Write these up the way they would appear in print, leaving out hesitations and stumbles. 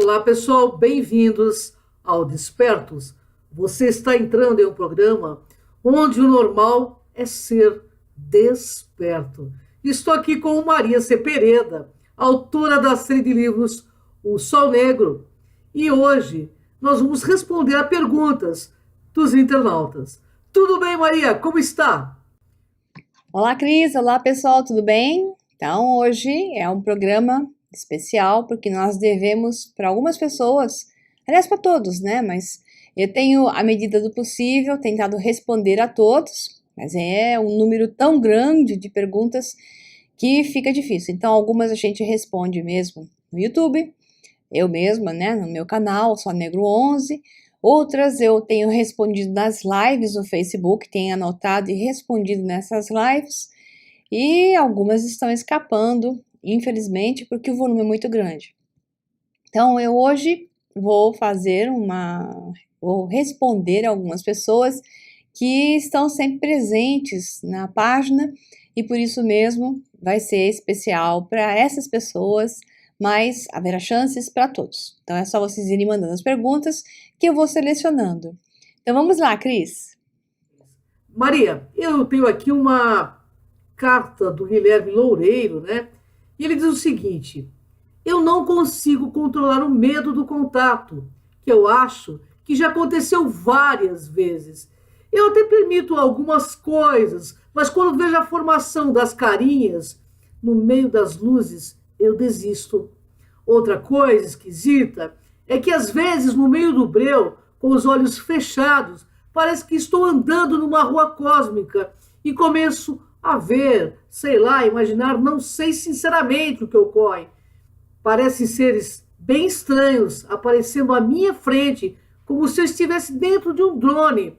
Olá, pessoal, bem-vindos ao Despertos. Você está entrando em um programa onde o normal é ser desperto. Estou aqui com Maria Cepereda, autora da série de livros O Sol Negro. E hoje nós vamos responder a perguntas dos internautas. Tudo bem, Maria? Como está? Olá, Cris. Olá, pessoal. Tudo bem? Então, hoje é um programa especial porque nós devemos para algumas pessoas, aliás, para todos, né? Mas eu tenho, à medida do possível, tentado responder a todos, mas é um número tão grande de perguntas que fica difícil. Então, algumas a gente responde mesmo no YouTube, eu mesma, né, no meu canal, Só Negro 11. Outras eu tenho respondido nas lives no Facebook, tenho anotado e respondido nessas lives. E algumas estão escapando, infelizmente, porque o volume é muito grande. Então, eu hoje vou responder a algumas pessoas que estão sempre presentes na página e por isso mesmo vai ser especial para essas pessoas, mas haverá chances para todos. Então, é só vocês irem mandando as perguntas que eu vou selecionando. Então, vamos lá, Cris. Maria, eu tenho aqui uma carta do Guilherme Loureiro, né? E ele diz o seguinte: eu não consigo controlar o medo do contato, que eu acho que já aconteceu várias vezes. Eu até permito algumas coisas, mas quando vejo a formação das carinhas no meio das luzes, eu desisto. Outra coisa esquisita é que às vezes no meio do breu, com os olhos fechados, parece que estou andando numa rua cósmica e começo a ver, sei lá, imaginar, não sei sinceramente o que ocorre. Parecem seres bem estranhos aparecendo à minha frente, como se eu estivesse dentro de um drone.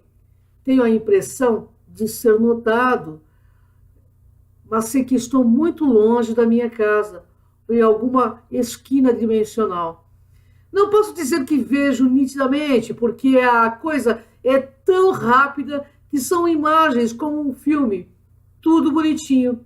Tenho a impressão de ser notado, mas sei que estou muito longe da minha casa, ou em alguma esquina dimensional. Não posso dizer que vejo nitidamente, porque a coisa é tão rápida que são imagens como um filme, tudo bonitinho.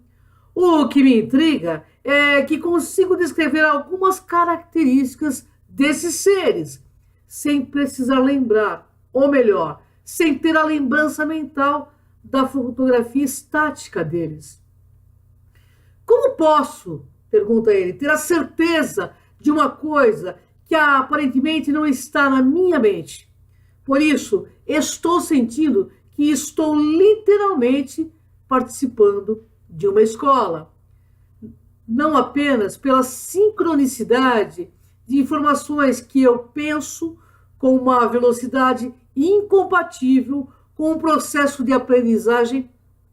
O que me intriga é que consigo descrever algumas características desses seres, sem precisar lembrar, ou melhor, sem ter a lembrança mental da fotografia estática deles. Como posso, pergunta ele, ter a certeza de uma coisa que aparentemente não está na minha mente? Por isso, estou sentindo que estou literalmente participando de uma escola. Não apenas pela sincronicidade de informações que eu penso com uma velocidade incompatível com o processo de aprendizagem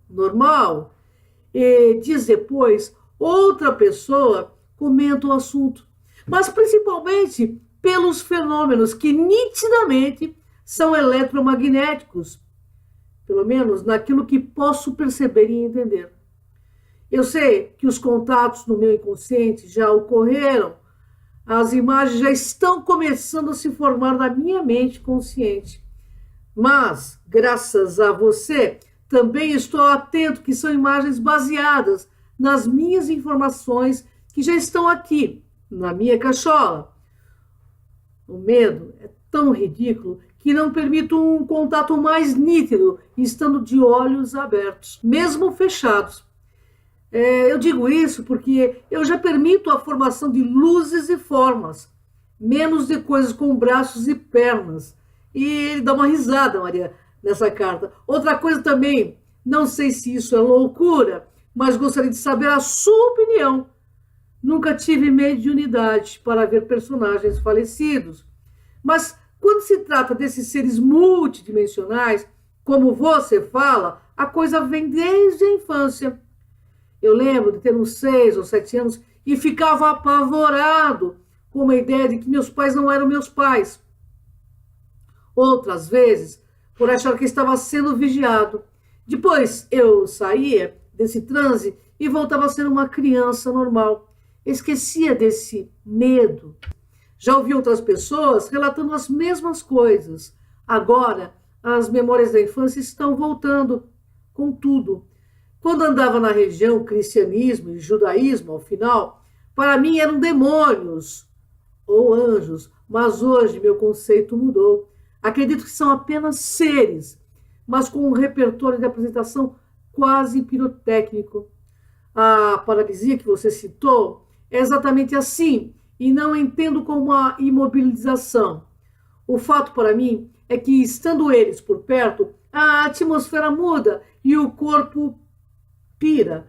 normal. E diz depois, outra pessoa comenta o assunto, mas principalmente pelos fenômenos que nitidamente são eletromagnéticos, pelo menos naquilo que posso perceber e entender. Eu sei que os contatos no meu inconsciente já ocorreram, as imagens já estão começando a se formar na minha mente consciente. Mas, graças a você, também estou atento que são imagens baseadas nas minhas informações que já estão aqui, na minha cachola. O medo é tão ridículo que não permito um contato mais nítido, estando de olhos abertos, mesmo fechados. Eu digo isso porque eu já permito a formação de luzes e formas, menos de coisas com braços e pernas. E ele dá uma risada, Maria, nessa carta. Outra coisa também, não sei se isso é loucura, mas gostaria de saber a sua opinião. Nunca tive mediunidade para ver personagens falecidos, mas quando se trata desses seres multidimensionais, como você fala, a coisa vem desde a infância. Eu lembro de ter uns 6 ou 7 anos e ficava apavorado com a ideia de que meus pais não eram meus pais. Outras vezes, por achar que estava sendo vigiado. Depois eu saía desse transe e voltava a ser uma criança normal. Esquecia desse medo. Já ouvi outras pessoas relatando as mesmas coisas. Agora, as memórias da infância estão voltando com tudo. Quando andava na região cristianismo e judaísmo, ao final, para mim eram demônios ou anjos, mas hoje meu conceito mudou. Acredito que são apenas seres, mas com um repertório de apresentação quase pirotécnico. A paralisia que você citou é exatamente assim, e não entendo como uma imobilização. O fato para mim é que, estando eles por perto, a atmosfera muda e o corpo pira.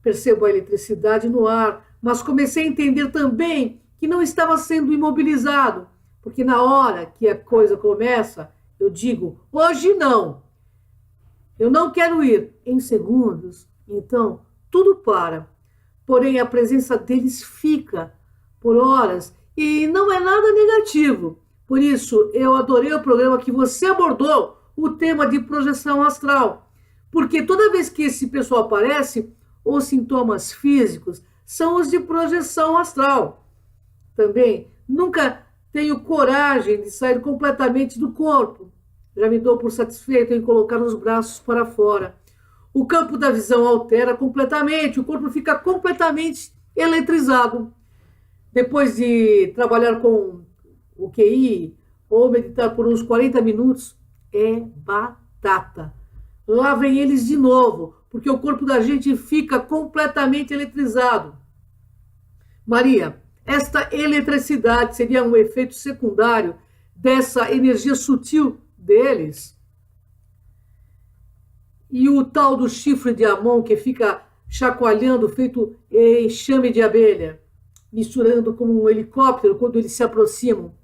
Percebo a eletricidade no ar, mas comecei a entender também que não estava sendo imobilizado, porque na hora que a coisa começa, eu digo: hoje não, eu não quero ir. Em segundos, então, tudo para. Porém, a presença deles fica por horas e não é nada negativo. Por isso, eu adorei o programa que você abordou, o tema de projeção astral. Porque toda vez que esse pessoal aparece, os sintomas físicos são os de projeção astral. Também nunca tenho coragem de sair completamente do corpo. Já me dou por satisfeito em colocar os braços para fora. O campo da visão altera completamente, o corpo fica completamente eletrizado. Depois de trabalhar com o QI ou meditar por uns 40 minutos, é batata. Lá vem eles de novo, porque o corpo da gente fica completamente eletrizado. Maria, esta eletricidade seria um efeito secundário dessa energia sutil deles? E o tal do chifre de Amon que fica chacoalhando, feito enxame de abelha, misturando como um helicóptero quando eles se aproximam.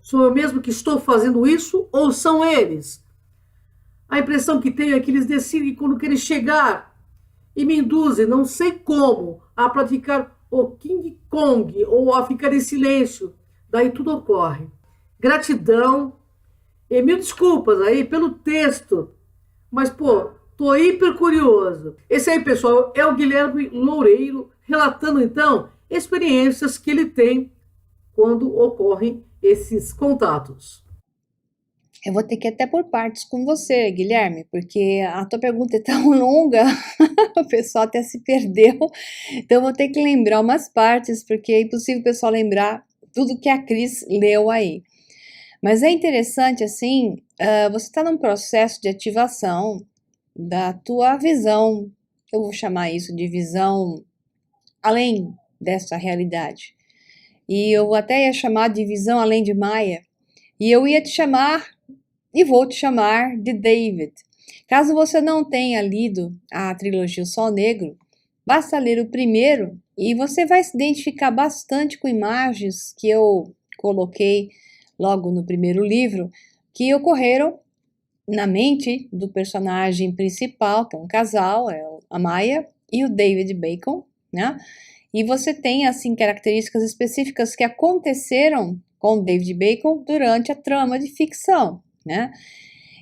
Sou eu mesmo que estou fazendo isso ou são eles? A impressão que tenho é que eles decidem quando querem chegar e me induzem, não sei como, a praticar o King Kong ou a ficar em silêncio. Daí tudo ocorre. Gratidão e mil desculpas aí pelo texto. Mas, pô, tô hiper curioso. Esse aí, pessoal, é o Guilherme Loureiro, relatando, então, experiências que ele tem quando ocorrem esses contatos. Eu vou ter que ir até por partes com você, Guilherme, porque a tua pergunta é tão longa, o pessoal até se perdeu. Então, eu vou ter que lembrar umas partes, porque é impossível o pessoal lembrar tudo que a Cris leu aí. Mas é interessante, assim, você está num processo de ativação da tua visão, eu vou chamar isso de visão além dessa realidade. E eu até ia chamar de visão além de Maia, e eu ia te chamar, e vou te chamar de David. Caso você não tenha lido a trilogia O Sol Negro, basta ler o primeiro e você vai se identificar bastante com imagens que eu coloquei logo no primeiro livro, que ocorreram na mente do personagem principal, que é um casal, é a Maya e o David Bacon, né? E você tem, assim, características específicas que aconteceram com o David Bacon durante a trama de ficção, né?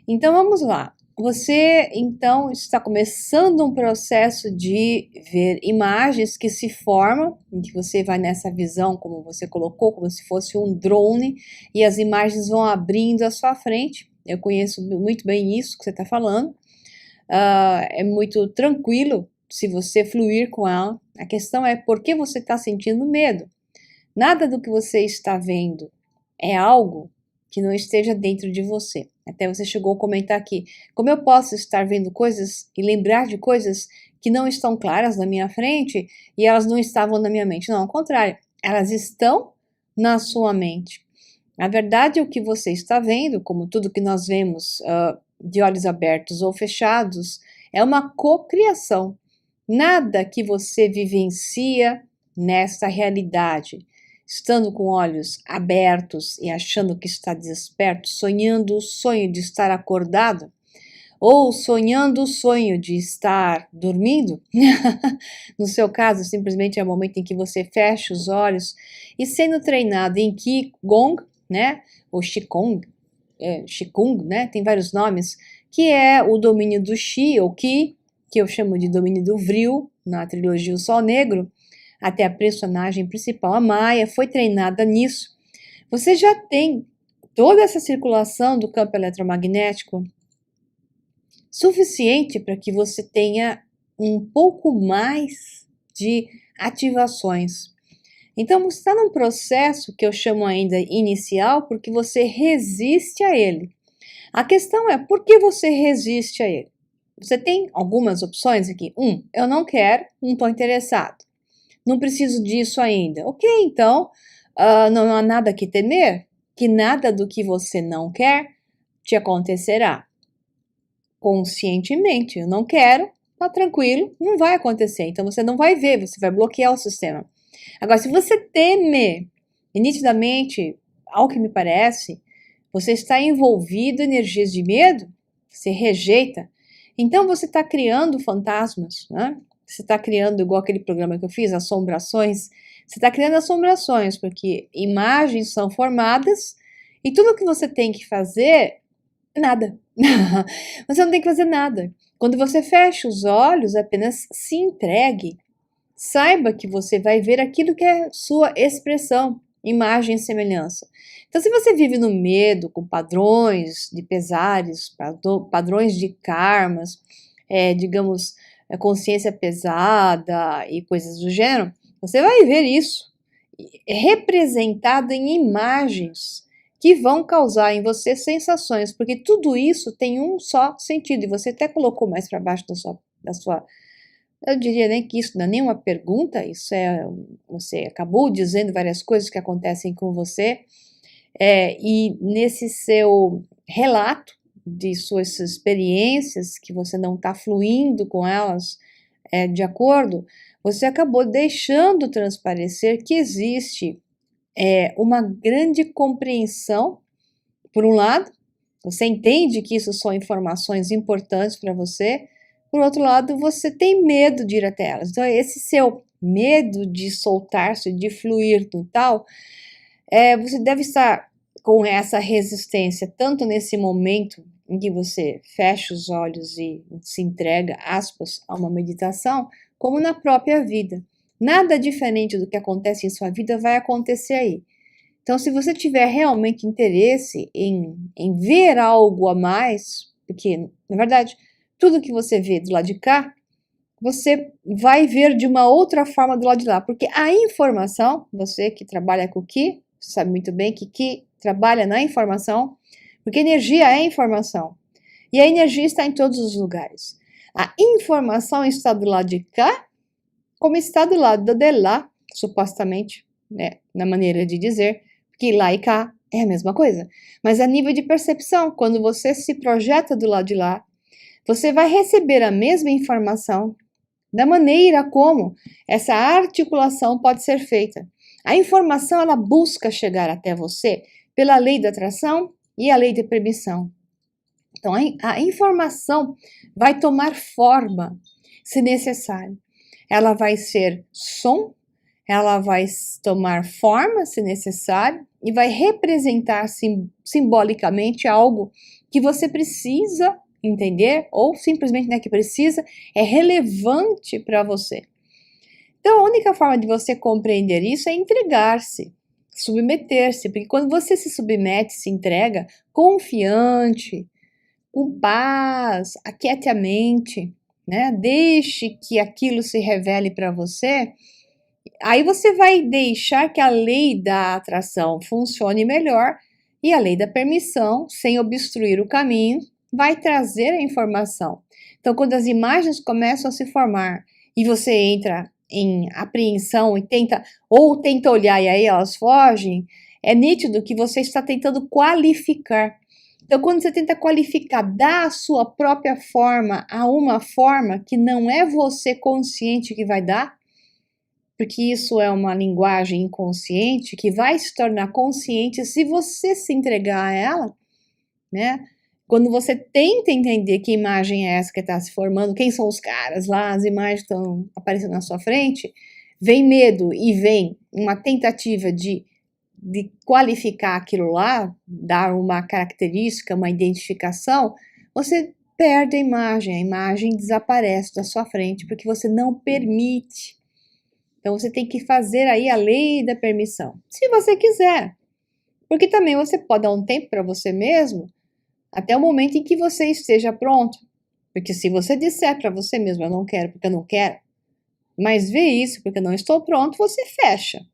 Então, vamos lá. Você, então, está começando um processo de ver imagens que se formam, em que você vai nessa visão, como você colocou, como se fosse um drone, e as imagens vão abrindo à sua frente. Eu conheço muito bem isso que você está falando. É muito tranquilo se você fluir com ela. A questão é por que você está sentindo medo. Nada do que você está vendo é algo que não esteja dentro de você. Até você chegou a comentar aqui, como eu posso estar vendo coisas e lembrar de coisas que não estão claras na minha frente e elas não estavam na minha mente? Não, ao contrário, elas estão na sua mente. Na verdade, o que você está vendo, como tudo que nós vemos de olhos abertos ou fechados, é uma cocriação. Nada que você vivencia nesta realidade, estando com olhos abertos e achando que está desperto, sonhando o sonho de estar acordado, ou sonhando o sonho de estar dormindo, no seu caso, simplesmente é o momento em que você fecha os olhos e sendo treinado em Qigong, né, ou Qigong, Qigong, né, tem vários nomes, que é o domínio do Qi ou Qi, que eu chamo de domínio do Vril, na trilogia O Sol Negro, até a personagem principal, a Maya, foi treinada nisso. Você já tem toda essa circulação do campo eletromagnético suficiente para que você tenha um pouco mais de ativações. Então, você está num processo que eu chamo ainda inicial porque você resiste a ele. A questão é, por que você resiste a ele? Você tem algumas opções aqui. Eu não quero, não estou interessado. Não preciso disso ainda. Ok, então, não há nada que temer, que nada do que você não quer te acontecerá. Conscientemente, eu não quero, tá tranquilo, não vai acontecer. Então, você não vai ver, você vai bloquear o sistema. Agora, se você teme, e nitidamente, ao que me parece, você está envolvido em energias de medo, você rejeita, então você está criando fantasmas, né? Você está criando, igual aquele programa que eu fiz, assombrações. Você está criando assombrações, porque imagens são formadas e tudo que você tem que fazer, nada. Você não tem que fazer nada. Quando você fecha os olhos, apenas se entregue. Saiba que você vai ver aquilo que é sua expressão, imagem e semelhança. Então, se você vive no medo, com padrões de pesares, padrões de karmas, digamos, consciência pesada e coisas do gênero, você vai ver isso representado em imagens que vão causar em você sensações, porque tudo isso tem um só sentido, e você até colocou mais para baixo da sua eu diria nem que isso não é nenhuma pergunta, isso você acabou dizendo várias coisas que acontecem com você, e nesse seu relato de suas experiências, que você não está fluindo com elas de acordo, você acabou deixando transparecer que existe uma grande compreensão, por um lado, você entende que isso são informações importantes para você, por outro lado, você tem medo de ir até elas. Então, esse seu medo de soltar-se, de fluir no tal, você deve estar com essa resistência, tanto nesse momento em que você fecha os olhos e se entrega, aspas, a uma meditação, como na própria vida. Nada diferente do que acontece em sua vida vai acontecer aí. Então, se você tiver realmente interesse em ver algo a mais, porque, na verdade, tudo que você vê do lado de cá, você vai ver de uma outra forma do lado de lá, porque a informação, você que trabalha com o Ki, sabe muito bem que Ki trabalha na informação, porque energia é informação, e a energia está em todos os lugares. A informação está do lado de cá, como está do lado de lá, supostamente, né, na maneira de dizer, que lá e cá é a mesma coisa. Mas a nível de percepção, quando você se projeta do lado de lá, você vai receber a mesma informação da maneira como essa articulação pode ser feita. A informação, ela busca chegar até você pela lei da atração e a lei da permissão. Então, a informação vai tomar forma, se necessário. Ela vai ser som, ela vai tomar forma, se necessário, e vai representar simbolicamente algo que você precisa entender, ou simplesmente não é que precisa, é relevante para você. Então, a única forma de você compreender isso é entregar-se, submeter-se, porque quando você se submete, se entrega, confiante, com paz, aquiete a mente, né? Deixe que aquilo se revele para você, aí você vai deixar que a lei da atração funcione melhor e a lei da permissão, sem obstruir o caminho, vai trazer a informação. Então, quando as imagens começam a se formar e você entra em apreensão e tenta olhar e aí elas fogem, é nítido que você está tentando qualificar. Então, quando você tenta qualificar, dar a sua própria forma a uma forma que não é você consciente que vai dar, porque isso é uma linguagem inconsciente que vai se tornar consciente se você se entregar a ela, né? Quando você tenta entender que imagem é essa que está se formando, quem são os caras lá, as imagens estão aparecendo na sua frente, vem medo e vem uma tentativa de qualificar aquilo lá, dar uma característica, uma identificação, você perde a imagem desaparece da sua frente, porque você não permite. Então você tem que fazer aí a lei da permissão, se você quiser, porque também você pode dar um tempo para você mesmo, até o momento em que você esteja pronto, porque se você disser para você mesmo, eu não quero porque eu não quero, mas vê isso porque eu não estou pronto, você fecha.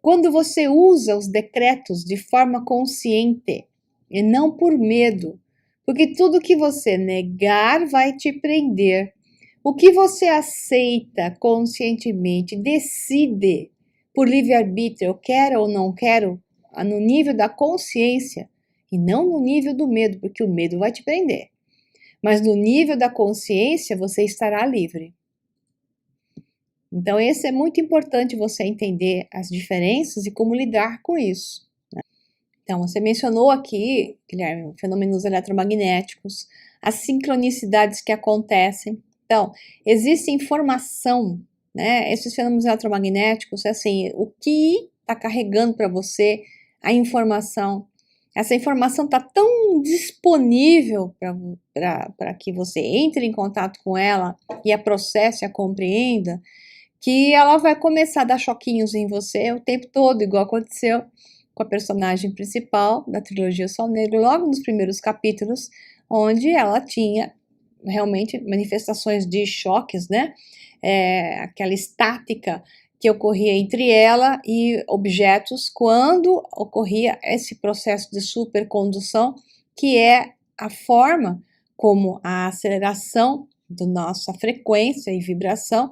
quando você usa os decretos de forma consciente e não por medo, porque tudo que você negar vai te prender. O que você aceita conscientemente, decide por livre-arbítrio, eu quero ou não quero, no nível da consciência e não no nível do medo, porque o medo vai te prender. Mas no nível da consciência você estará livre. Então, esse é muito importante você entender as diferenças e como lidar com isso. Então, você mencionou aqui, Guilherme, fenômenos eletromagnéticos, as sincronicidades que acontecem. Então, existe informação, né? Esses fenômenos eletromagnéticos, assim, o que está carregando para você a informação. Essa informação está tão disponível para que você entre em contato com ela e a processe, a compreenda, que ela vai começar a dar choquinhos em você o tempo todo, igual aconteceu com a personagem principal da trilogia Sol Negro, logo nos primeiros capítulos, onde ela tinha realmente manifestações de choques, né? Aquela estática que ocorria entre ela e objetos quando ocorria esse processo de supercondução, que é a forma como a aceleração da nossa frequência e vibração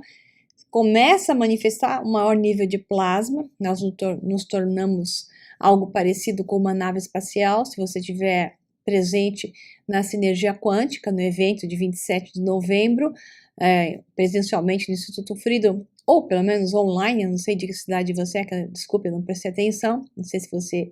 começa a manifestar um maior nível de plasma, nós nos tornamos algo parecido com uma nave espacial, se você tiver presente na Sinergia Quântica, no evento de 27 de novembro, presencialmente no Instituto Freedom, ou pelo menos online, eu não sei de que cidade você é, desculpe, eu não prestei atenção, não sei se você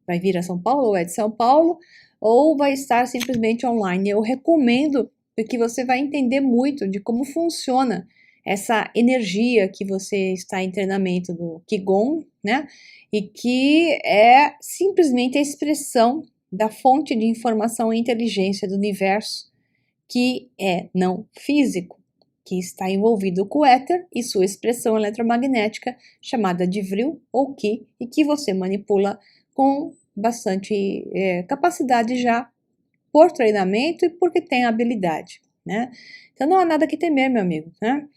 vai vir a São Paulo ou é de São Paulo, ou vai estar simplesmente online. Eu recomendo, porque você vai entender muito de como funciona essa energia que você está em treinamento do Qigong, né? E que é simplesmente a expressão da fonte de informação e inteligência do universo, que é não físico, que está envolvido com o éter e sua expressão eletromagnética, chamada de vril ou Qi, e que você manipula com bastante capacidade já, por treinamento e porque tem habilidade, né? Então não há nada que temer, meu amigo, né?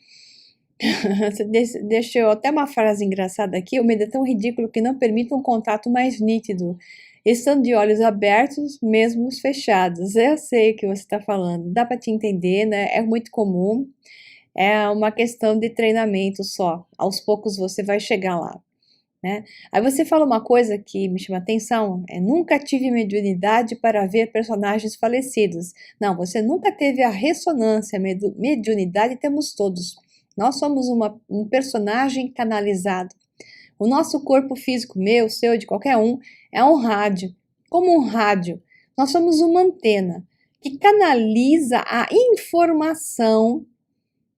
Você deixou até uma frase engraçada aqui: o medo é tão ridículo que não permite um contato mais nítido, estando de olhos abertos, mesmo os fechados. Eu sei o que você está falando, dá para te entender, né? É muito comum, é uma questão de treinamento só, aos poucos você vai chegar lá, né? Aí você fala uma coisa que me chama atenção, nunca tive mediunidade para ver personagens falecidos. Não, você nunca teve a ressonância, mediunidade temos todos. Nós somos um personagem canalizado. O nosso corpo físico, meu, seu, de qualquer um, é um rádio. Como um rádio, nós somos uma antena que canaliza a informação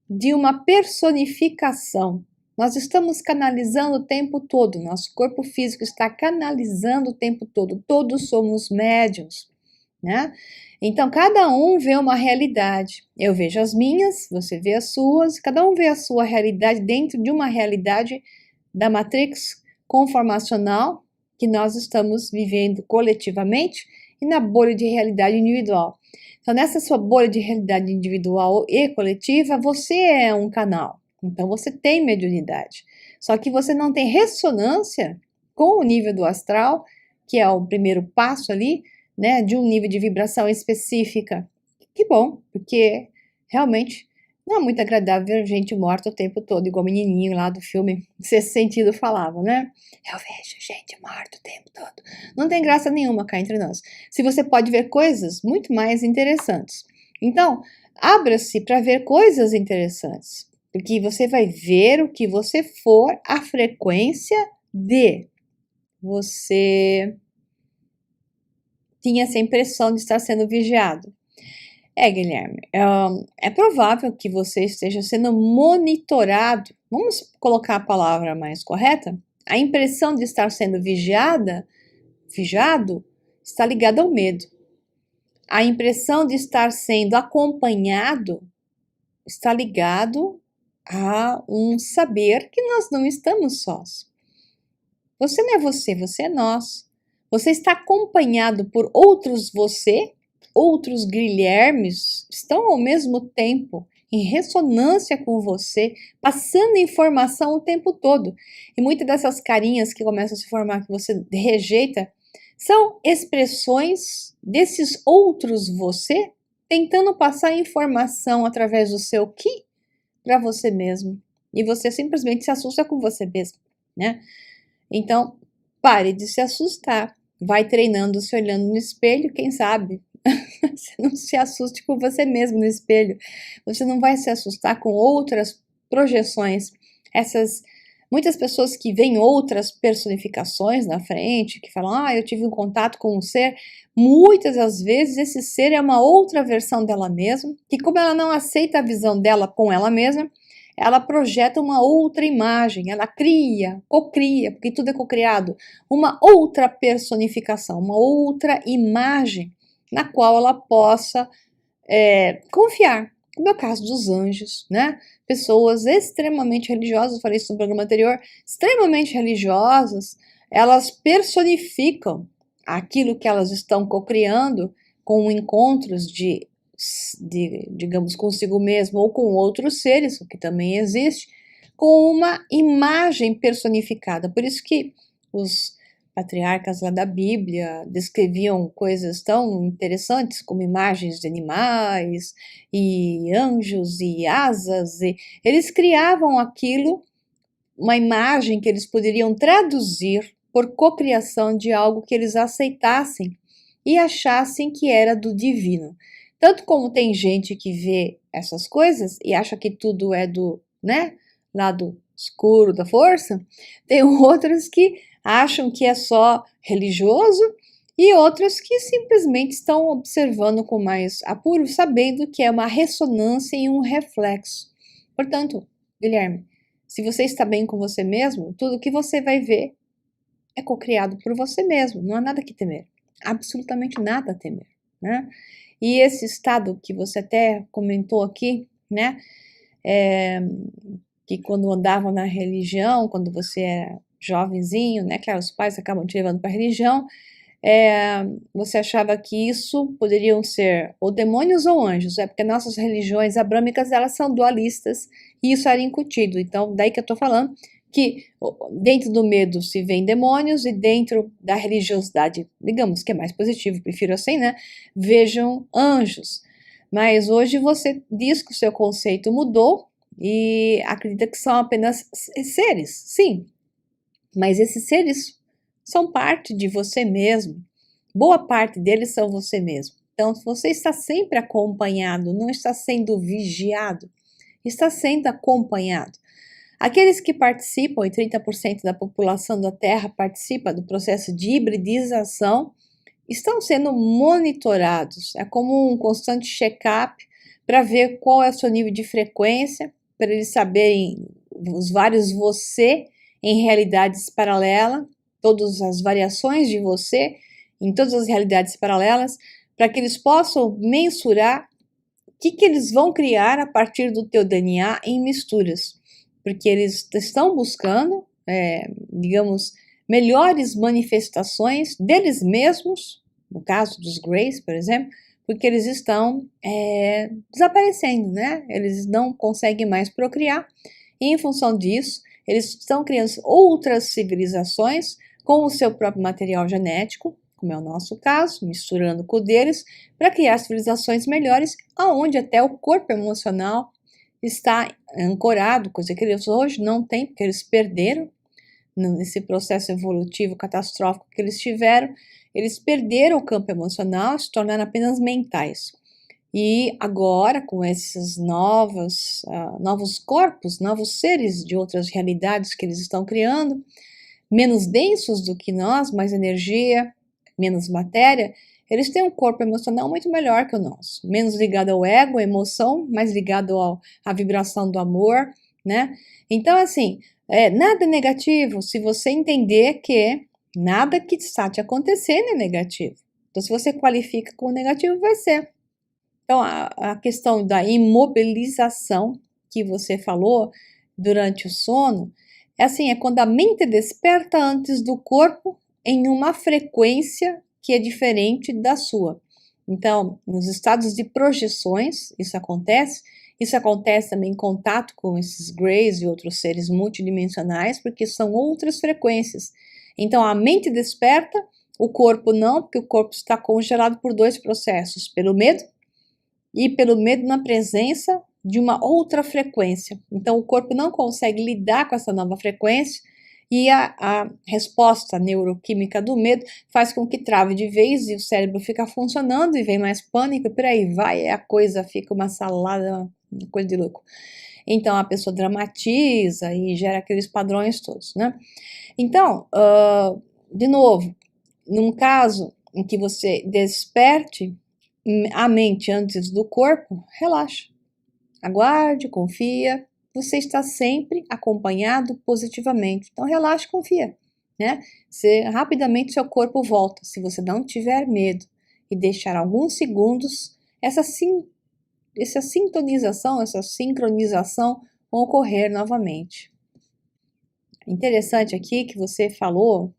de uma personificação. Nós estamos canalizando o tempo todo, nosso corpo físico está canalizando o tempo todo. Todos somos médiuns, né? Então, cada um vê uma realidade. Eu vejo as minhas, você vê as suas, cada um vê a sua realidade dentro de uma realidade da matrix conformacional que nós estamos vivendo coletivamente e na bolha de realidade individual. Então, nessa sua bolha de realidade individual e coletiva, você é um canal. Então, você tem mediunidade. Só que você não tem ressonância com o nível do astral, que é o primeiro passo ali, né, de um nível de vibração específica. Que bom, porque realmente não é muito agradável ver gente morta o tempo todo, igual o menininho lá do filme Sexto Sentido falava, né? Eu vejo gente morta o tempo todo. Não tem graça nenhuma cá entre nós. Se você pode ver coisas muito mais interessantes. Então, abra-se para ver coisas interessantes, porque você vai ver o que você for a frequência de você tinha essa impressão de estar sendo vigiado. Guilherme, é provável que você esteja sendo monitorado. Vamos colocar a palavra mais correta? A impressão de estar sendo vigiado, está ligada ao medo. A impressão de estar sendo acompanhado está ligado a um saber que nós não estamos sós. Você não é você, você é nós. Você está acompanhado por outros você, outros Guilhermes, estão ao mesmo tempo em ressonância com você, passando informação o tempo todo. E muitas dessas carinhas que começam a se formar que você rejeita são expressões desses outros você tentando passar informação através do seu ki para você mesmo. E você simplesmente se assusta com você mesmo, né? Então, pare de se assustar. Vai treinando, se olhando no espelho, quem sabe? Você não se assuste com você mesmo no espelho. Você não vai se assustar com outras projeções. Muitas pessoas que veem outras personificações na frente, que falam, eu tive um contato com um ser, muitas das vezes esse ser é uma outra versão dela mesma, que como ela não aceita a visão dela com ela mesma, ela projeta uma outra imagem, ela cria, cocria, porque tudo é cocriado, uma outra personificação, uma outra imagem na qual ela possa confiar. Como é o caso dos anjos, né? Pessoas extremamente religiosas, eu falei isso no programa anterior, extremamente religiosas, elas personificam aquilo que elas estão cocriando com encontros digamos, consigo mesmo ou com outros seres, o que também existe, com uma imagem personificada. Por isso que os patriarcas lá da Bíblia descreviam coisas tão interessantes como imagens de animais e anjos e asas, e eles criavam aquilo, uma imagem que eles poderiam traduzir por cocriação de algo que eles aceitassem e achassem que era do divino. Tanto como tem gente que vê essas coisas e acha que tudo é do, lado escuro da força, tem outras que acham que é só religioso e outros que simplesmente estão observando com mais apuro, sabendo que é uma ressonância e um reflexo. Portanto, Guilherme, se você está bem com você mesmo, tudo que você vai ver é cocriado por você mesmo, não há nada que temer, absolutamente nada a temer, né? E esse estado que você até comentou aqui, né, que quando andavam na religião, quando você era jovenzinho, né, claro, os pais acabam te levando para a religião, você achava que isso poderiam ser ou demônios ou anjos, porque nossas religiões abrâmicas, elas são dualistas, e isso era incutido, então daí que eu estou falando, que dentro do medo se vêem demônios e dentro da religiosidade, digamos que é mais positivo, prefiro assim, né, vejam anjos. Mas hoje você diz que o seu conceito mudou e acredita que são apenas seres, sim, mas esses seres são parte de você mesmo, boa parte deles são você mesmo. Então, você está sempre acompanhado, não está sendo vigiado, está sendo acompanhado. Aqueles que participam, e 30% da população da Terra participa do processo de hibridização, estão sendo monitorados. É como um constante check-up para ver qual é o seu nível de frequência, para eles saberem os vários você em realidades paralelas, todas as variações de você em todas as realidades paralelas, para que eles possam mensurar o que eles vão criar a partir do teu DNA em misturas. Porque eles estão buscando, digamos, melhores manifestações deles mesmos, no caso dos Greys, por exemplo, porque eles estão desaparecendo, né? Eles não conseguem mais procriar, e em função disso, eles estão criando outras civilizações com o seu próprio material genético, como é o nosso caso, misturando com o deles, para criar civilizações melhores, aonde até o corpo emocional está ancorado, coisa que eles hoje não têm, porque eles perderam nesse processo evolutivo catastrófico que eles tiveram, eles perderam o campo emocional, se tornaram apenas mentais. E agora, com esses novos corpos, novos seres de outras realidades que eles estão criando, menos densos do que nós, mais energia, menos matéria, eles têm um corpo emocional muito melhor que o nosso, menos ligado ao ego, à emoção, mais ligado à vibração do amor, né? Então, assim, nada negativo se você entender que nada que está te acontecendo é negativo. Então, se você qualifica com negativo, vai ser. Então, a questão da imobilização que você falou durante o sono, é quando a mente desperta antes do corpo em uma frequência que é diferente da sua. Então, nos estados de projeções, isso acontece, Isso acontece também em contato com esses greys e outros seres multidimensionais, porque são outras frequências. Então, a mente desperta, o corpo não, porque o corpo está congelado por dois processos, pelo medo e pelo medo na presença de uma outra frequência. Então, o corpo não consegue lidar com essa nova frequência e a resposta neuroquímica do medo faz com que trave de vez e o cérebro fica funcionando e vem mais pânico e por aí vai. A coisa fica uma salada, uma coisa de louco. Então, a pessoa dramatiza e gera aqueles padrões todos, né? Então, de novo, num caso em que você desperte a mente antes do corpo, relaxa. Aguarde, confia. Você está sempre acompanhado positivamente. Então, relaxa e confia, né? Rapidamente seu corpo volta, se você não tiver medo e deixar alguns segundos, essa sintonização, essa sincronização vão ocorrer novamente. Interessante aqui que você falou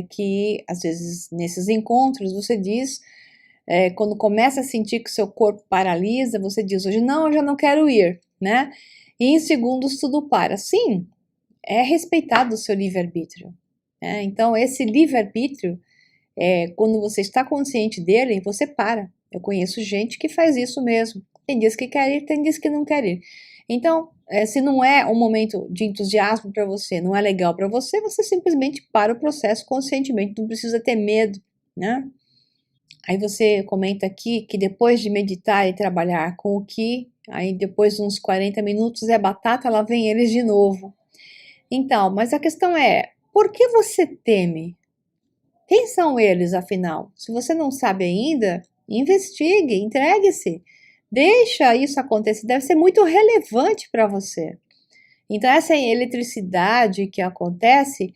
que, às vezes, nesses encontros, você diz, quando começa a sentir que o seu corpo paralisa, você diz, hoje não, eu já não quero ir, né? E em segundos tudo para. Sim, é respeitado o seu livre-arbítrio, né? Então, esse livre-arbítrio, quando você está consciente dele, você para. Eu conheço gente que faz isso mesmo. Tem dias que quer ir, tem dias que não quer ir. Então, se não é um momento de entusiasmo para você, não é legal para você, você simplesmente para o processo conscientemente, não precisa ter medo, né? Aí você comenta aqui que depois de meditar e trabalhar com o Ki, aí depois de uns 40 minutos é batata, lá vem eles de novo. Então, mas a questão é, por que você teme? Quem são eles, afinal? Se você não sabe ainda, investigue, entregue-se. Deixa isso acontecer, deve ser muito relevante para você. Então, essa eletricidade que acontece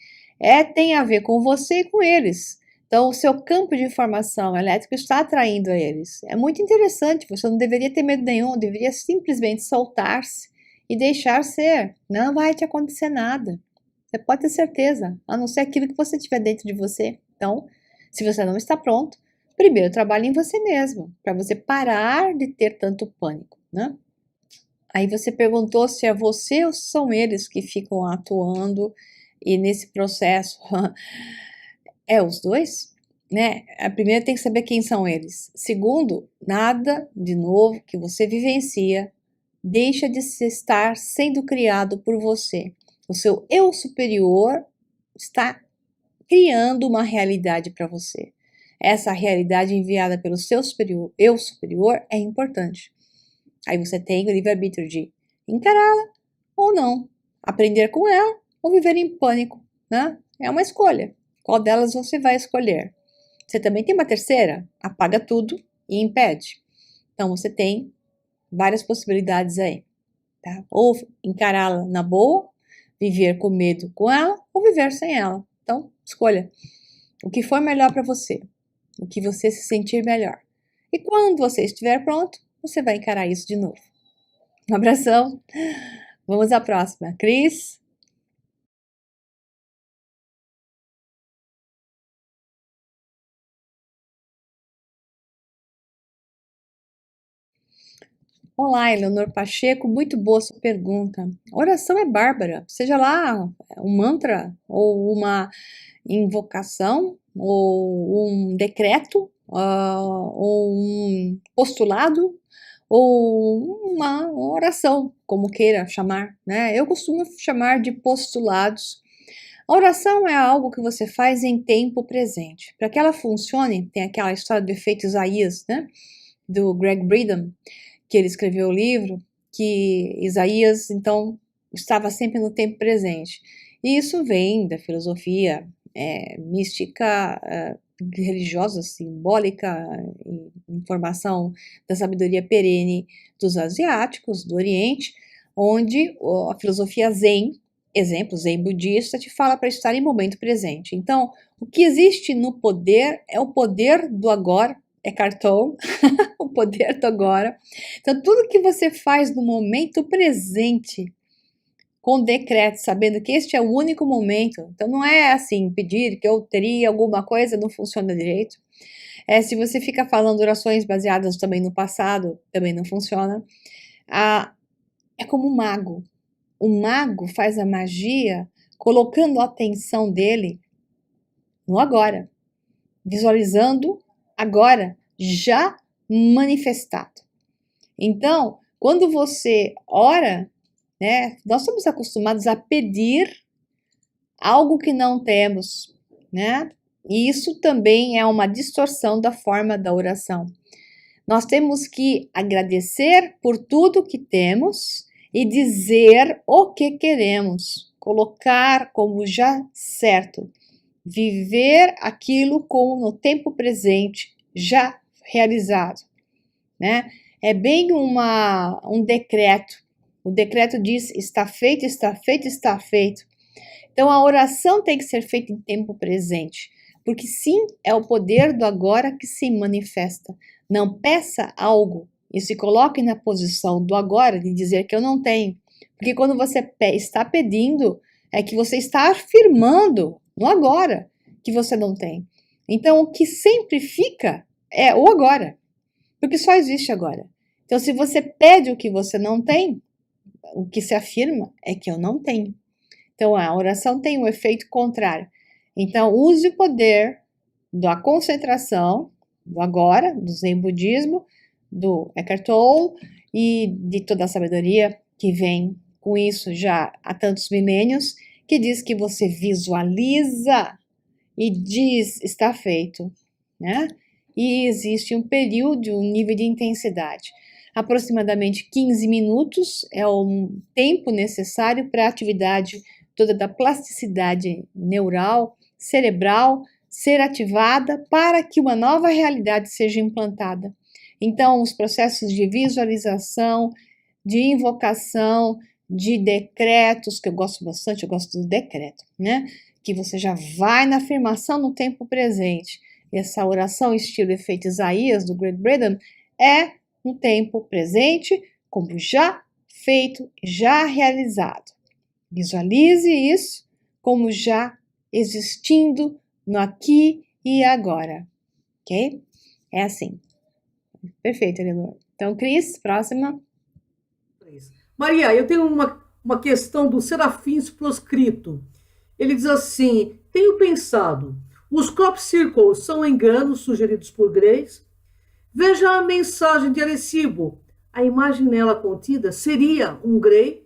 tem a ver com você e com eles. Então, o seu campo de informação elétrico está atraindo a eles. É muito interessante, você não deveria ter medo nenhum, deveria simplesmente soltar-se e deixar ser. Não vai te acontecer nada. Você pode ter certeza, a não ser aquilo que você tiver dentro de você. Então, se você não está pronto, primeiro trabalhe em você mesmo, para você parar de ter tanto pânico, né? Aí você perguntou se é você ou se são eles que ficam atuando e nesse processo os dois, né? A primeira tem que saber quem são eles. Segundo, nada de novo que você vivencia deixa de se estar sendo criado por você. O seu eu superior está criando uma realidade para você. Essa realidade enviada pelo seu eu superior é importante. Aí você tem o livre-arbítrio de encará-la ou não, aprender com ela ou viver em pânico, né? É uma escolha. Qual delas você vai escolher? Você também tem uma terceira? Apaga tudo e impede. Então você tem várias possibilidades aí, tá? Ou encará-la na boa, viver com medo com ela ou viver sem ela. Então, escolha o que for melhor para você, o que você se sentir melhor. E quando você estiver pronto, você vai encarar isso de novo. Um abração. Vamos à próxima. Cris? Olá, Eleonor Pacheco, muito boa sua pergunta. Oração é bárbara, seja lá um mantra, ou uma invocação, ou um decreto, ou um postulado, ou uma oração, como queira chamar, né? Eu costumo chamar de postulados. A oração é algo que você faz em tempo presente. Para que ela funcione, tem aquela história do efeito Isaías, né? Do Greg Braden, que ele escreveu o livro, que Isaías, então, estava sempre no tempo presente. E isso vem da filosofia mística, religiosa, simbólica, informação da sabedoria perene dos asiáticos, do Oriente, onde a filosofia Zen, exemplo, Zen budista, te fala para estar em momento presente. Então, o que existe no poder é o poder do agora, é cartão, o poder do agora. Então, tudo que você faz no momento presente, com decreto, sabendo que este é o único momento. Então, não é assim, pedir que eu teria alguma coisa, não funciona direito. Se você fica falando orações baseadas também no passado, também não funciona. é como um mago. O mago faz a magia colocando a atenção dele no agora, visualizando agora, já manifestado. Então, quando você ora, né, nós somos acostumados a pedir algo que não temos, né? E isso também é uma distorção da forma da oração. Nós temos que agradecer por tudo que temos e dizer o que queremos, colocar como já certo, viver aquilo como no tempo presente, já realizado, né? É bem um decreto. O decreto diz: está feito, está feito, está feito. Então a oração tem que ser feita em tempo presente, porque sim, é o poder do agora que se manifesta. Não peça algo e se coloque na posição do agora de dizer que eu não tenho, porque quando você está pedindo, é que você está afirmando no agora que você não tem. Então o que sempre fica é o agora, porque só existe agora. Então se você pede o que você não tem, o que se afirma é que eu não tenho. Então, a oração tem um efeito contrário. Então, use o poder da concentração, do agora, do Zen Budismo, do Eckhart Tolle e de toda a sabedoria que vem com isso já há tantos milênios, que diz que você visualiza e diz está feito, né? E existe um período, um nível de intensidade. Aproximadamente 15 minutos é o tempo necessário para a atividade toda da plasticidade neural, cerebral, ser ativada para que uma nova realidade seja implantada. Então, os processos de visualização, de invocação, de decretos, que eu gosto bastante, eu gosto do decreto, né? Que você já vai na afirmação no tempo presente. Essa oração estilo efeito Isaías, do Great Britain, é no tempo presente, como já feito, já realizado. Visualize isso como já existindo no aqui e agora, ok? É assim. Perfeito, Eleanor. Então, Cris, próxima. Maria, eu tenho uma questão do Serafins Proscrito. Ele diz assim: tenho pensado, os crop circles são enganos sugeridos por Grace? Veja a mensagem de Arecibo. A imagem nela contida seria um Grey?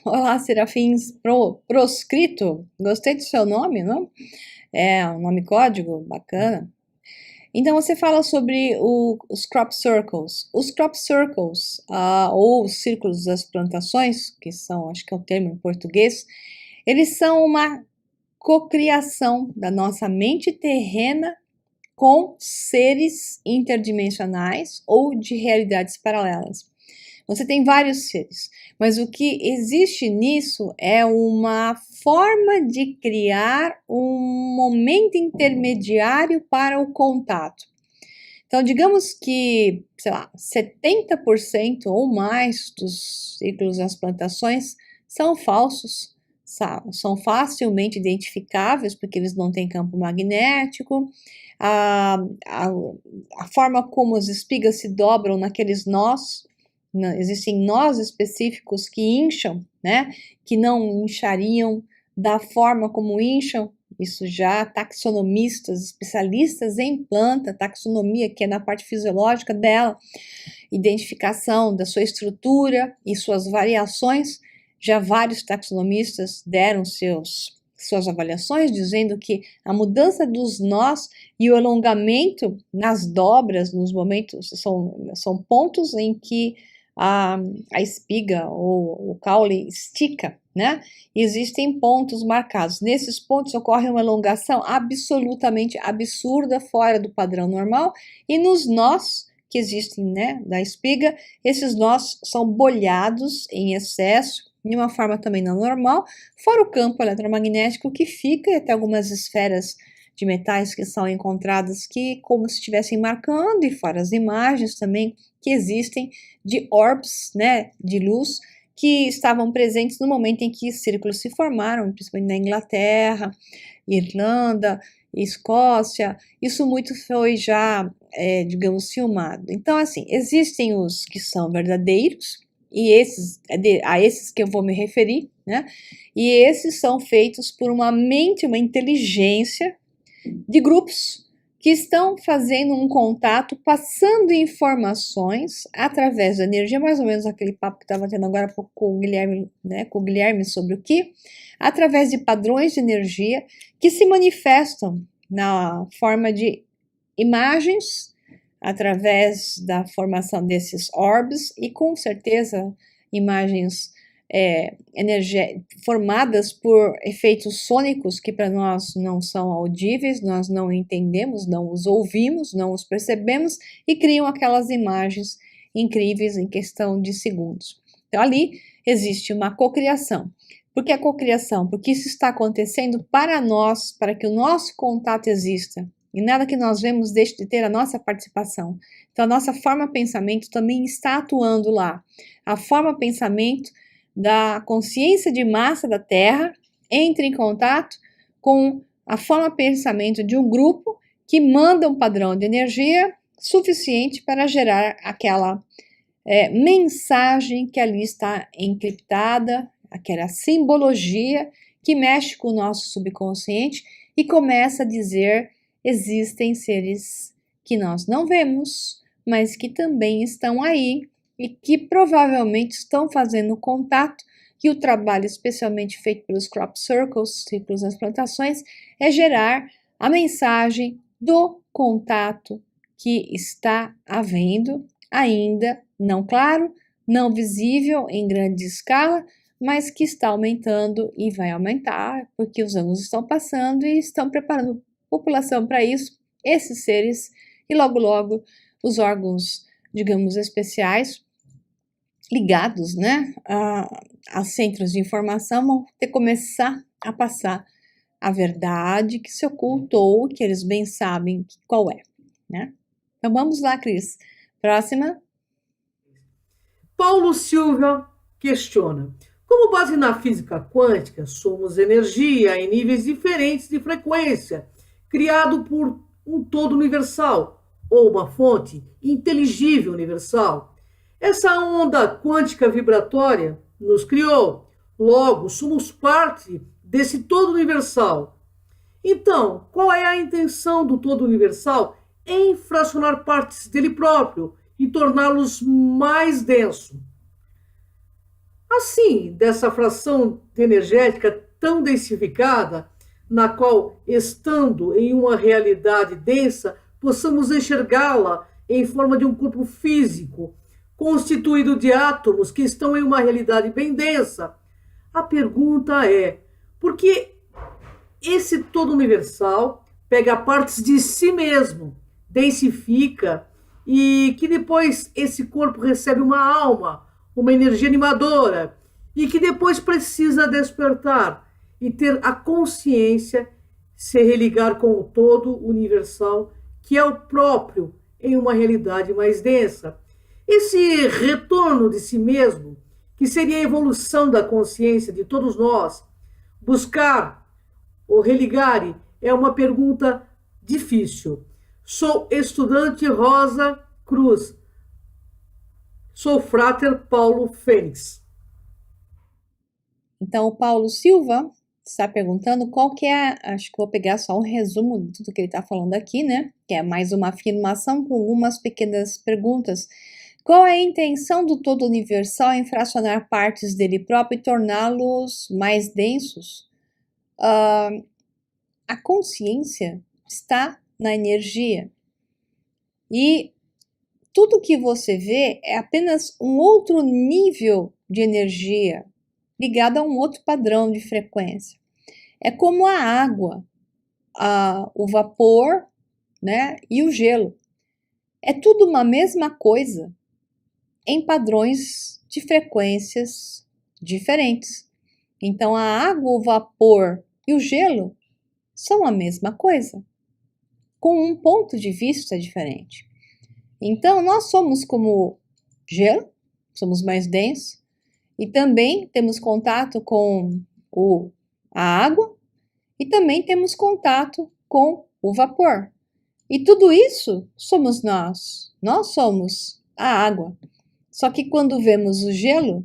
Olá, Serafins Proscrito. Gostei do seu nome, não? É um nome código, bacana. Então, você fala sobre os crop circles. Os crop circles, ou os círculos das plantações, que são, acho que é o termo em português, eles são uma cocriação da nossa mente terrena com seres interdimensionais ou de realidades paralelas. Você tem vários seres, mas o que existe nisso é uma forma de criar um momento intermediário para o contato. Então, digamos que, sei lá, 70% ou mais dos ciclos das plantações são falsos, são facilmente identificáveis porque eles não têm campo magnético. A forma como as espigas se dobram naqueles nós, existem nós específicos que incham, né? Que não inchariam da forma como incham. Isso já taxonomistas, especialistas em planta, taxonomia, que é na parte fisiológica dela, identificação da sua estrutura e suas variações. Já vários taxonomistas deram suas avaliações, dizendo que a mudança dos nós e o alongamento nas dobras, nos momentos, são pontos em que a espiga ou o caule estica, né? Existem pontos marcados. Nesses pontos ocorre uma elongação absolutamente absurda, fora do padrão normal, e nos nós que existem, né, da espiga, esses nós são bolhados em excesso, de uma forma também não normal, fora o campo eletromagnético que fica, e até algumas esferas de metais que são encontradas que como se estivessem marcando, e fora as imagens também que existem de orbs, né, de luz, que estavam presentes no momento em que círculos se formaram, principalmente na Inglaterra, Irlanda, Escócia. Isso muito foi já, digamos, filmado. Então, assim, existem os que são verdadeiros, e a esses que eu vou me referir, né? E esses são feitos por uma mente, uma inteligência de grupos que estão fazendo um contato, passando informações através da energia, mais ou menos aquele papo que estava tendo agora há pouco com o Guilherme, né, com o Guilherme sobre o que, através de padrões de energia que se manifestam na forma de imagens, através da formação desses orbes e com certeza imagens formadas por efeitos sônicos que para nós não são audíveis, nós não entendemos, não os ouvimos, não os percebemos e criam aquelas imagens incríveis em questão de segundos. Então ali existe uma cocriação. Por que a cocriação? Porque isso está acontecendo para nós, para que o nosso contato exista. E nada que nós vemos deixe de ter a nossa participação. Então a nossa forma pensamento também está atuando lá. A forma pensamento da consciência de massa da Terra entra em contato com a forma pensamento de um grupo que manda um padrão de energia suficiente para gerar aquela mensagem que ali está encriptada, aquela simbologia que mexe com o nosso subconsciente e começa a dizer: existem seres que nós não vemos, mas que também estão aí e que provavelmente estão fazendo contato, e o trabalho especialmente feito pelos crop circles, círculos das plantações, é gerar a mensagem do contato que está havendo, ainda não claro, não visível em grande escala, mas que está aumentando e vai aumentar, porque os anos estão passando e estão preparando a população para isso, esses seres, e logo logo os órgãos, digamos, especiais, ligados, né, a centros de informação, vão ter que começar a passar a verdade que se ocultou, que eles bem sabem qual é, né? Então vamos lá, Cris. Próxima. Paulo Silva questiona: como base na física quântica, somos energia em níveis diferentes de frequência, criado por um todo universal, ou uma fonte inteligível universal. Essa onda quântica vibratória nos criou, logo somos parte desse todo universal. Então, qual é a intenção do todo universal em fracionar partes dele próprio e torná-los mais denso? Assim, dessa fração energética tão densificada, na qual, estando em uma realidade densa, possamos enxergá-la em forma de um corpo físico, constituído de átomos que estão em uma realidade bem densa. A pergunta é: por que esse todo universal pega partes de si mesmo, densifica, e que depois esse corpo recebe uma alma, uma energia animadora, e que depois precisa despertar e ter a consciência, se religar com o todo universal, que é o próprio em uma realidade mais densa? Esse retorno de si mesmo, que seria a evolução da consciência de todos nós, buscar ou religar, é uma pergunta difícil. Sou estudante Rosa Cruz. Sou frater Paulo Fênix. Então, o Paulo Silva está perguntando qual que é, acho que vou pegar só um resumo de tudo que ele está falando aqui, né? Que é mais uma afirmação com algumas pequenas perguntas. Qual é a intenção do todo universal em fracionar partes dele próprio e torná-los mais densos? A consciência está na energia. E tudo que você vê é apenas um outro nível de energia ligado a um outro padrão de frequência. É como a água, o vapor, né, e o gelo. É tudo uma mesma coisa em padrões de frequências diferentes. Então, a água, o vapor e o gelo são a mesma coisa, com um ponto de vista diferente. Então, nós somos como gelo, somos mais densos, e também temos contato com a água, e também temos contato com o vapor. E tudo isso somos nós. Nós somos a água. Só que quando vemos o gelo,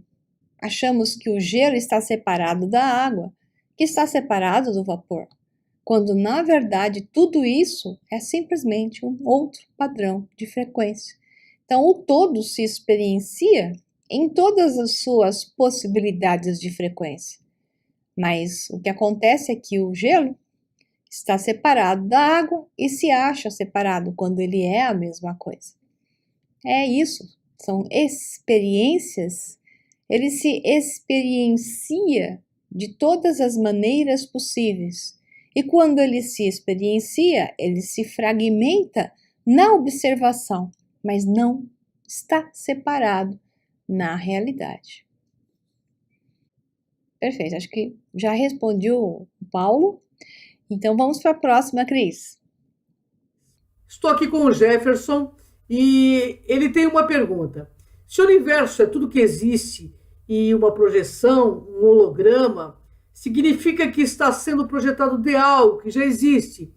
achamos que o gelo está separado da água, que está separado do vapor, quando na verdade tudo isso é simplesmente um outro padrão de frequência. Então o todo se experiencia em todas as suas possibilidades de frequência. Mas o que acontece é que o gelo está separado da água e se acha separado quando ele é a mesma coisa. É isso, são experiências. Ele se experiencia de todas as maneiras possíveis. E quando ele se experiencia, ele se fragmenta na observação, mas não está separado na realidade. Perfeito, acho que já respondi o Paulo. Então vamos para a próxima, Cris. Estou aqui com o Jefferson e ele tem uma pergunta. Se o universo é tudo que existe e uma projeção, um holograma, significa que está sendo projetado de algo que já existe.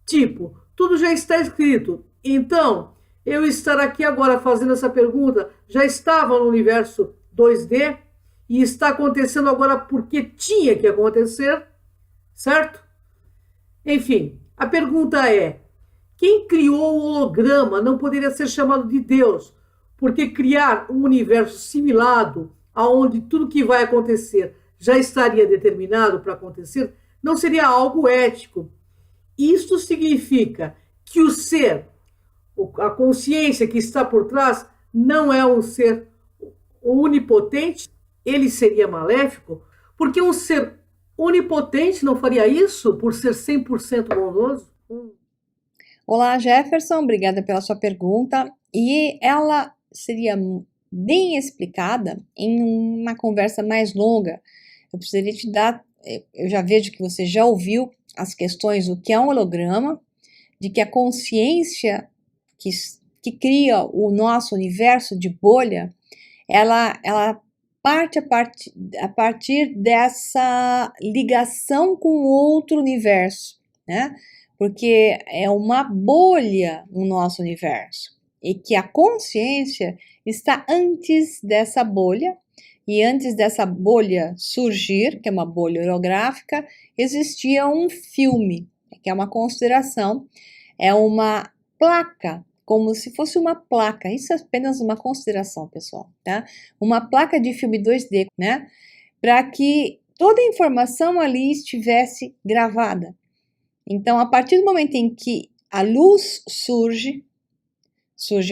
Tipo, tudo já está escrito. Então, eu estar aqui agora fazendo essa pergunta já estava no universo 2D e está acontecendo agora porque tinha que acontecer, certo? Enfim, a pergunta é: quem criou o holograma não poderia ser chamado de Deus, porque criar um universo simulado, aonde tudo que vai acontecer já estaria determinado para acontecer, não seria algo ético. Isto significa que o ser, a consciência que está por trás, não é um ser onipotente, ele seria maléfico, porque um ser onipotente não faria isso por ser 100% bondoso? Olá, Jefferson, obrigada pela sua pergunta. E ela seria bem explicada em uma conversa mais longa. Eu precisaria te dar, eu já vejo que você já ouviu as questões do que é um holograma, de que a consciência que cria o nosso universo de bolha, ela parte a partir dessa ligação com outro universo, né? Porque é uma bolha no nosso universo e que a consciência está antes dessa bolha, e antes dessa bolha surgir, que é uma bolha holográfica, existia um filme, que é uma consideração, é uma placa, como se fosse uma placa, isso é apenas uma consideração, pessoal, tá? Uma placa de filme 2D, né? Para que toda a informação ali estivesse gravada. Então, a partir do momento em que a luz surge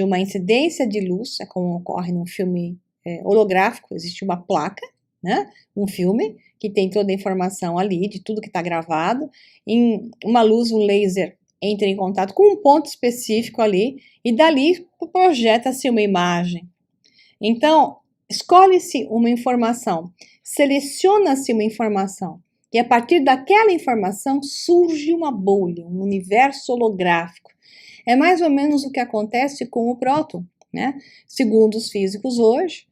uma incidência de luz, é como ocorre num filme holográfico, existe uma placa, né? Um filme que tem toda a informação ali, de tudo que está gravado, em uma luz, um laser entra em contato com um ponto específico ali, e dali projeta-se uma imagem. Então, escolhe-se uma informação, seleciona-se uma informação, e a partir daquela informação surge uma bolha, um universo holográfico. É mais ou menos o que acontece com o próton, né? Segundo os físicos hoje,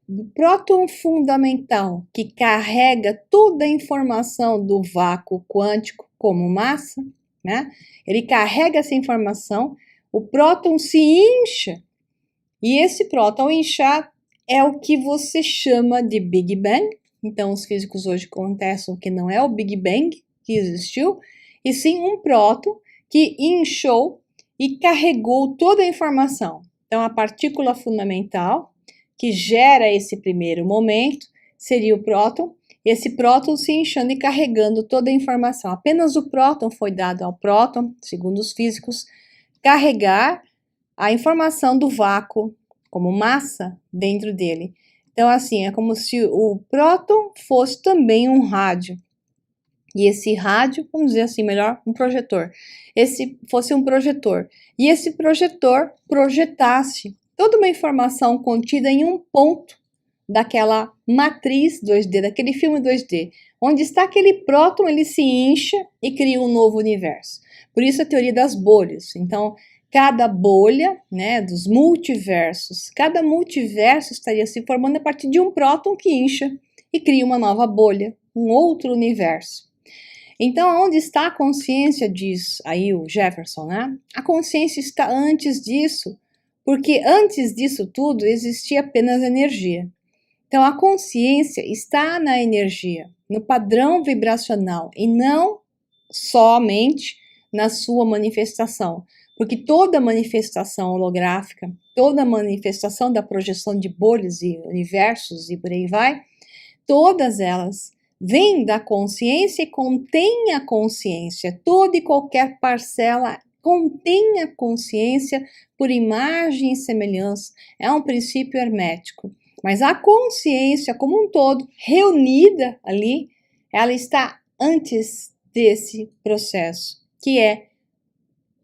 o próton fundamental que carrega toda a informação do vácuo quântico como massa, né? Ele carrega essa informação, o próton se incha, e esse próton inchar é o que você chama de Big Bang. Então, os físicos hoje contestam que não é o Big Bang que existiu, e sim um próton que inchou e carregou toda a informação. Então, a partícula fundamental que gera esse primeiro momento seria o próton, esse próton se inchando e carregando toda a informação. Apenas o próton foi dado ao próton, segundo os físicos, carregar a informação do vácuo como massa dentro dele. Então, assim, é como se o próton fosse também um rádio. E esse rádio, vamos dizer assim, melhor, um projetor. Esse fosse um projetor. E esse projetor projetasse toda uma informação contida em um ponto daquela matriz 2D, daquele filme 2D. Onde está aquele próton, ele se incha e cria um novo universo. Por isso a teoria das bolhas. Então, cada bolha, né, dos multiversos, cada multiverso estaria se formando a partir de um próton que incha e cria uma nova bolha, um outro universo. Então, onde está a consciência disso? Aí o Jefferson, né? A consciência está antes disso, Porque antes disso tudo existia apenas energia. Então a consciência está na energia, no padrão vibracional e não somente na sua manifestação. Porque toda manifestação holográfica, toda manifestação da projeção de bolhas e universos e por aí vai, todas elas vêm da consciência e contêm a consciência. Toda e qualquer parcela contém a consciência por imagem e semelhança. É um princípio hermético. Mas a consciência como um todo, reunida ali, ela está antes desse processo, que é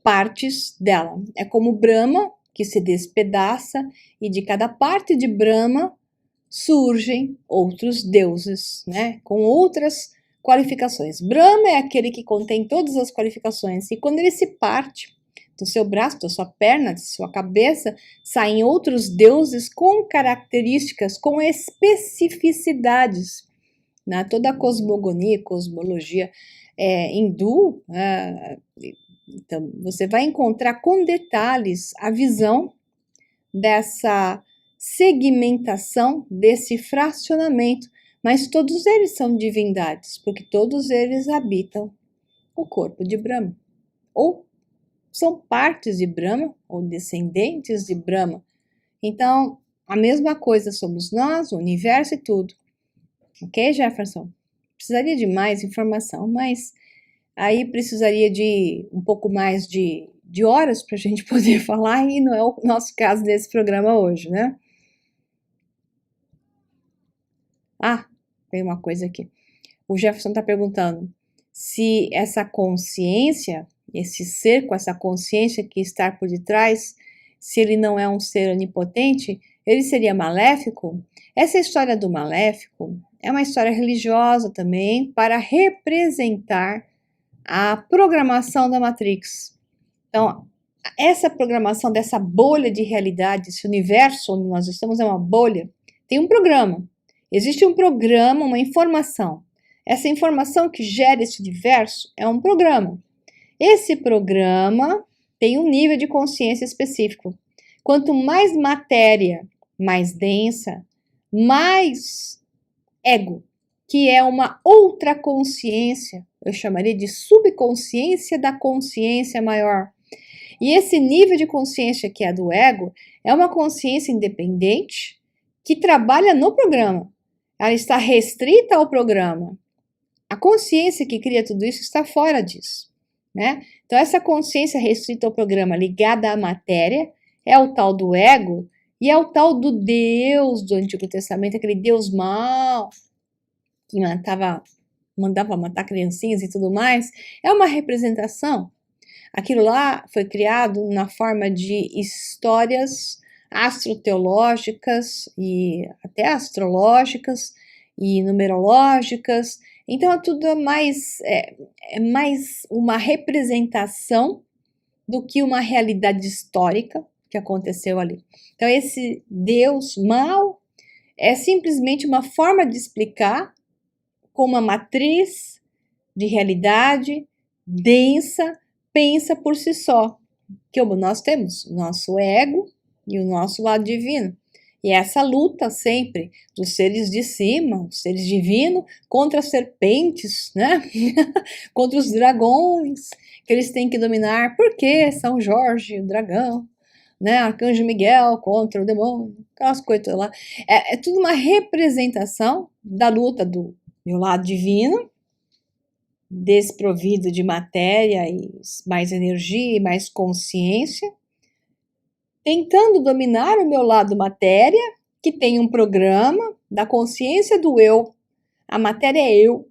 partes dela. É como Brahma, que se despedaça, e de cada parte de Brahma surgem outros deuses, né? Com outras qualificações. Brahma é aquele que contém todas as qualificações, e quando ele se parte do seu braço, da sua perna, da sua cabeça, saem outros deuses com características, com especificidades. Né? Toda a cosmogonia, cosmologia hindu, então você vai encontrar com detalhes a visão dessa segmentação, desse fracionamento, mas todos eles são divindades, porque todos eles habitam o corpo de Brahma, ou são partes de Brahma, ou descendentes de Brahma. Então, a mesma coisa somos nós, o universo e tudo. Ok, Jefferson? Precisaria de mais informação, mas aí precisaria de um pouco mais de horas para a gente poder falar, e não é o nosso caso desse programa hoje, né? Ah, tem uma coisa aqui. O Jefferson está perguntando se essa consciência, esse ser com essa consciência que está por detrás, se ele não é um ser onipotente, ele seria maléfico? Essa história do maléfico é uma história religiosa também para representar a programação da Matrix. Então, essa programação dessa bolha de realidade, esse universo onde nós estamos é uma bolha, tem um programa. Existe um programa, uma informação. Essa informação que gera esse universo é um programa. Esse programa tem um nível de consciência específico. Quanto mais matéria, mais densa, mais ego, que é uma outra consciência, eu chamaria de subconsciência da consciência maior. E esse nível de consciência que é do ego é uma consciência independente que trabalha no programa. Ela está restrita ao programa. A consciência que cria tudo isso está fora disso, né? Então, essa consciência restrita ao programa, ligada à matéria, é o tal do ego e é o tal do Deus do Antigo Testamento, aquele Deus mau que mandava matar criancinhas e tudo mais. É uma representação. Aquilo lá foi criado na forma de histórias astroteológicas e até astrológicas e numerológicas. Então é tudo mais uma representação do que uma realidade histórica que aconteceu ali. Então esse Deus mau é simplesmente uma forma de explicar com uma matriz de realidade densa, pensa por si só, que nós temos o nosso ego e o nosso lado divino. E essa luta sempre dos seres de cima, os seres divinos, contra as serpentes, né? Contra os dragões, que eles têm que dominar. Por que São Jorge, o dragão, né? Arcanjo Miguel contra o demônio, aquelas coisas lá. É tudo uma representação da luta do meu lado divino, desprovido de matéria e mais energia e mais consciência, tentando dominar o meu lado matéria, que tem um programa da consciência do eu. A matéria é eu.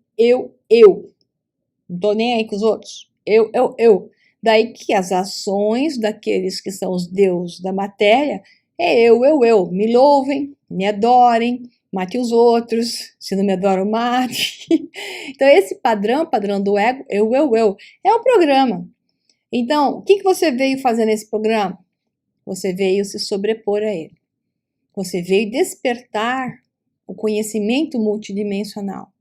Não tô nem aí com os outros. Eu. Daí que as ações daqueles que são os deuses da matéria é eu. Me louvem, me adorem, mate os outros, se não me adoram, mate. Então esse padrão do ego, eu, é um programa. Então, o que você veio fazer nesse programa? Você veio se sobrepor a ele. Você veio despertar o conhecimento multidimensional.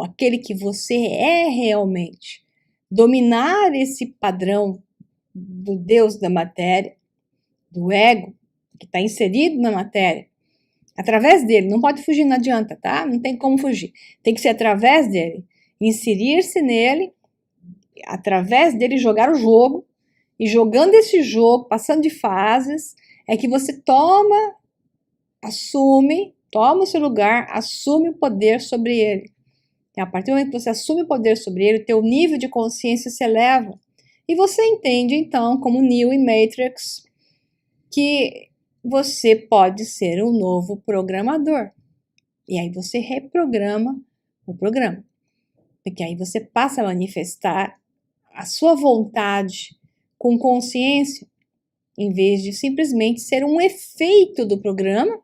Aquele que você é realmente. Dominar esse padrão do Deus da matéria do ego, que está inserido na matéria, através dele, não pode fugir, não adianta, tá? Não tem como fugir. Tem que ser através dele, inserir-se nele, através dele jogar o jogo, e jogando esse jogo, passando de fases, é que você toma o seu lugar, assume o poder sobre ele. E a partir do momento que você assume o poder sobre ele, teu nível de consciência se eleva. E você entende, então, como Neo e Matrix, que você pode ser um novo programador. E aí você reprograma o programa. Porque aí você passa a manifestar a sua vontade com consciência, em vez de simplesmente ser um efeito do programa,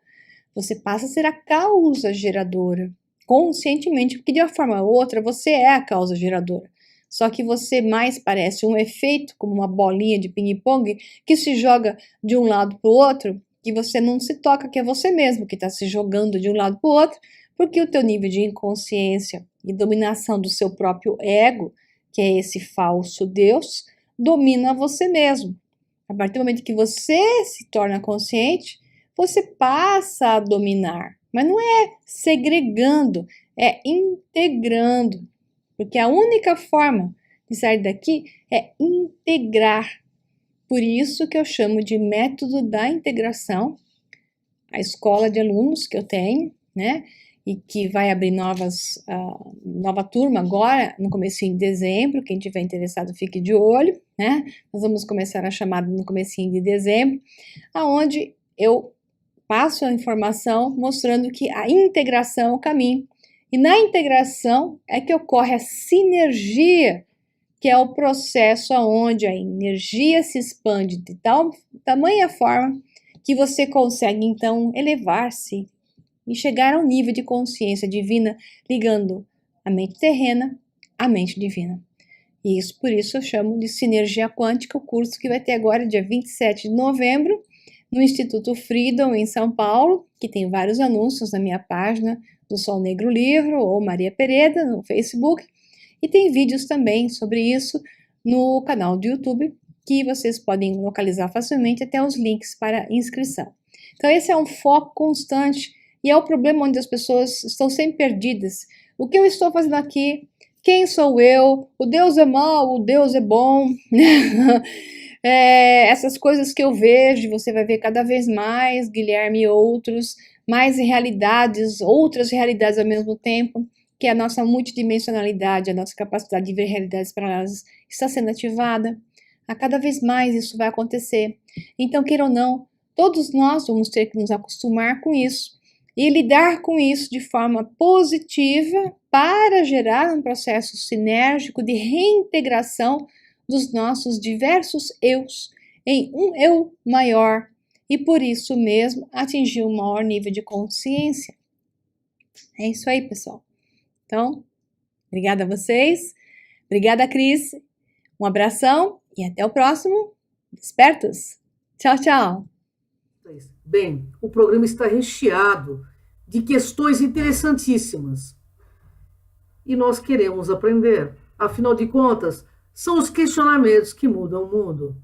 você passa a ser a causa geradora, conscientemente, porque de uma forma ou outra você é a causa geradora. Só que você mais parece um efeito, como uma bolinha de ping-pong, que se joga de um lado para o outro, que você não se toca, que é você mesmo que está se jogando de um lado para o outro, porque o teu nível de inconsciência e dominação do seu próprio ego, que é esse falso Deus, domina você mesmo. A partir do momento que você se torna consciente, você passa a dominar. Mas não é segregando, é integrando. Porque a única forma de sair daqui é integrar. Por isso que eu chamo de método da integração, a escola de alunos que eu tenho, né? E que vai abrir nova turma agora, no comecinho de dezembro. Quem tiver interessado, fique de olho, né? Nós vamos começar a chamada no comecinho de dezembro, aonde eu passo a informação mostrando que a integração é o caminho. E na integração é que ocorre a sinergia, que é o processo onde a energia se expande de tamanha forma que você consegue, então, elevar-se e chegar ao nível de consciência divina, ligando a mente terrena à mente divina. E isso, por isso, eu chamo de Sinergia Quântica, o curso que vai ter agora, dia 27 de novembro, no Instituto Freedom, em São Paulo, que tem vários anúncios na minha página do Sol Negro Livro ou Maria Pereda no Facebook, e tem vídeos também sobre isso no canal do YouTube, que vocês podem localizar facilmente, até os links para inscrição. Então esse é um foco constante e é o problema onde as pessoas estão sempre perdidas. O que eu estou fazendo aqui? Quem sou eu? O Deus é mau, o Deus é bom. Essas coisas que eu vejo, você vai ver cada vez mais, Guilherme e outros, mais realidades, outras realidades ao mesmo tempo, que a nossa multidimensionalidade, a nossa capacidade de ver realidades paralelas está sendo ativada. A cada vez mais isso vai acontecer. Então, queira ou não, todos nós vamos ter que nos acostumar com isso e lidar com isso de forma positiva para gerar um processo sinérgico de reintegração dos nossos diversos eus em um eu maior e por isso mesmo atingir um maior nível de consciência. É isso aí, pessoal. Então, obrigada a vocês, obrigada, Cris, um abração e até o próximo Despertos. Tchau, tchau. Bem, o programa está recheado de questões interessantíssimas e nós queremos aprender. Afinal de contas, são os questionamentos que mudam o mundo.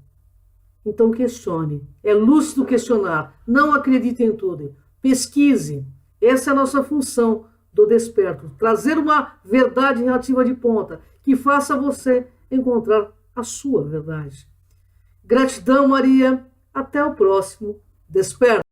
Então questione. É lúcido questionar. Não acredite em tudo. Pesquise. Essa é a nossa função do Desperto. Trazer uma verdade relativa de ponta que faça você encontrar a sua verdade. Gratidão, Maria. Até o próximo Desperto.